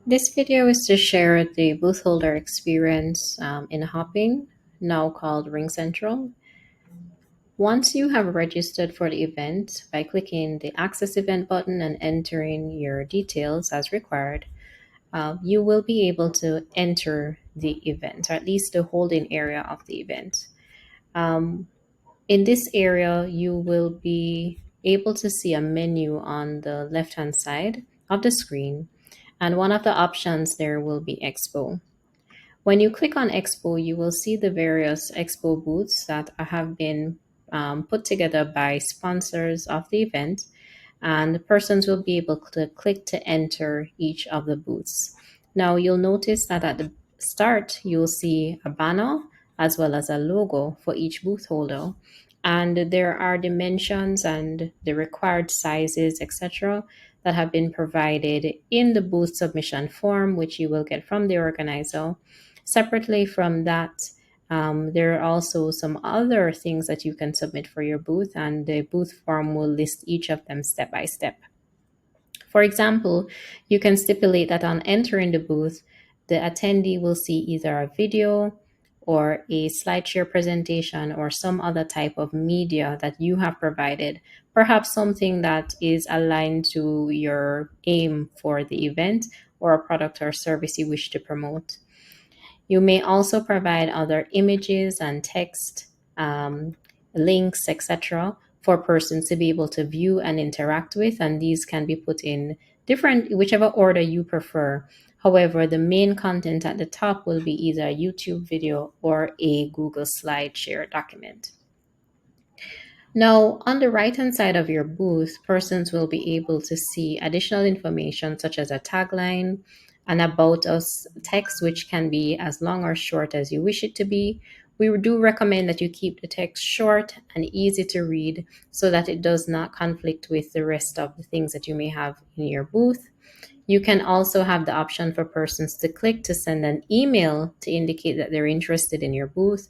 This video is to share the Bootholder experience in Hopin, now called Ring Central. Once you have registered for the event by clicking the Access Event button and entering your details as required, you will be able to enter the event, or at least the holding area of the event. Um, in this area, you will be able to see a menu on the left-hand side of the screen, and one of the options there will be Expo. When you click on Expo, you will see the various Expo booths that have been put together by sponsors of the event, and persons will be able to click to enter each of the booths. Now, you'll notice that at the start, you'll see a banner as well as a logo for each booth holder. And there are dimensions and the required sizes, etc., that have been provided in the booth submission form, which you will get from the organizer. Separately from that, there are also some other things that you can submit for your booth, and the booth form will list each of them step by step. For example, you can stipulate that on entering the booth, the attendee will see either a video or a slideshare presentation or some other type of media that you have provided, perhaps something that is aligned to your aim for the event or a product or service you wish to promote. You may also provide other images and text, um, links, etc., for persons to be able to view and interact with, and these can be put in different, whichever order you prefer. However, the main content at the top will be either a YouTube video or a Google Slide share document. Now, on the right-hand side of your booth, persons will be able to see additional information such as a tagline, an about us text, which can be as long or short as you wish it to be. We do recommend that you keep the text short and easy to read so that it does not conflict with the rest of the things that you may have in your booth. You can also have the option for persons to click to send an email to indicate that they're interested in your booth,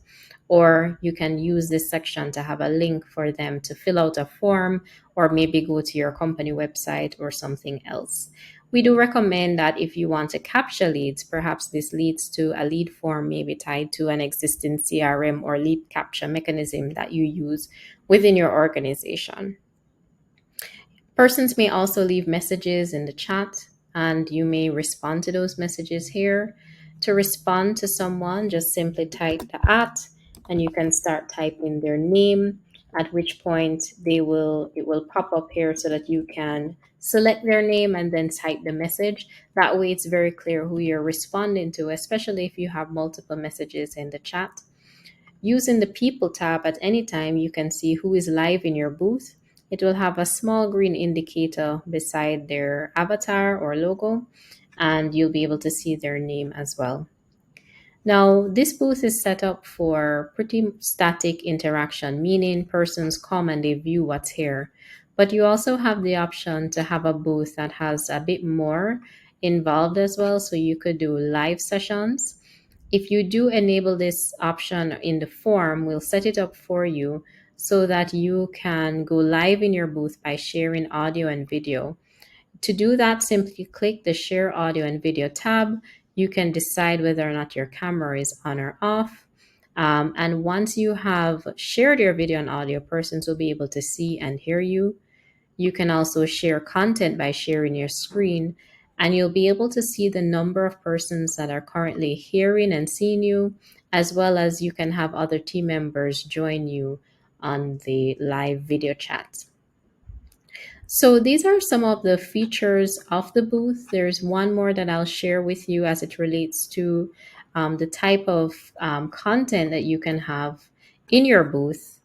or you can use this section to have a link for them to fill out a form or maybe go to your company website or something else. We do recommend that if you want to capture leads, perhaps this leads to a lead form maybe tied to an existing CRM or lead capture mechanism that you use within your organization. Persons may also leave messages in the chat, and you may respond to those messages here. To respond to someone, just simply type the at, and you can start typing their name, at which point it will pop up here so that you can select their name and then type the message. That way it's very clear who you're responding to, especially if you have multiple messages in the chat. Using the People tab at any time, you can see who is live in your booth. It will have a small green indicator beside their avatar or logo, and you'll be able to see their name as well. Now, this booth is set up for pretty static interaction, meaning persons come and they view what's here. But you also have the option to have a booth that has a bit more involved as well. So you could do live sessions. If you do enable this option in the form, we'll set it up for you so that you can go live in your booth by sharing audio and video. To do that, simply click the Share Audio and Video tab. You can decide whether or not your camera is on or off. And once you have shared your video and audio, persons will be able to see and hear you. You can also share content by sharing your screen, and you'll be able to see the number of persons that are currently hearing and seeing you, as well as you can have other team members join you on the live video chat. So these are some of the features of the booth. There's one more that I'll share with you as it relates to the type of content that you can have in your booth.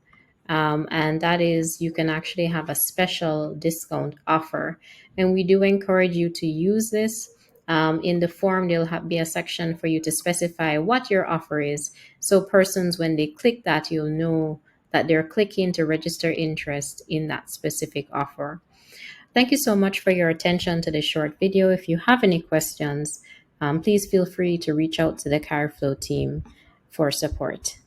And that is you can actually have a special discount offer. And we do encourage you to use this. In the form, there'll be a section for you to specify what your offer is. So persons, when they click that, you'll know that they're clicking to register interest in that specific offer. Thank you so much for your attention to this short video. If you have any questions, please feel free to reach out to the Cari-flo team for support.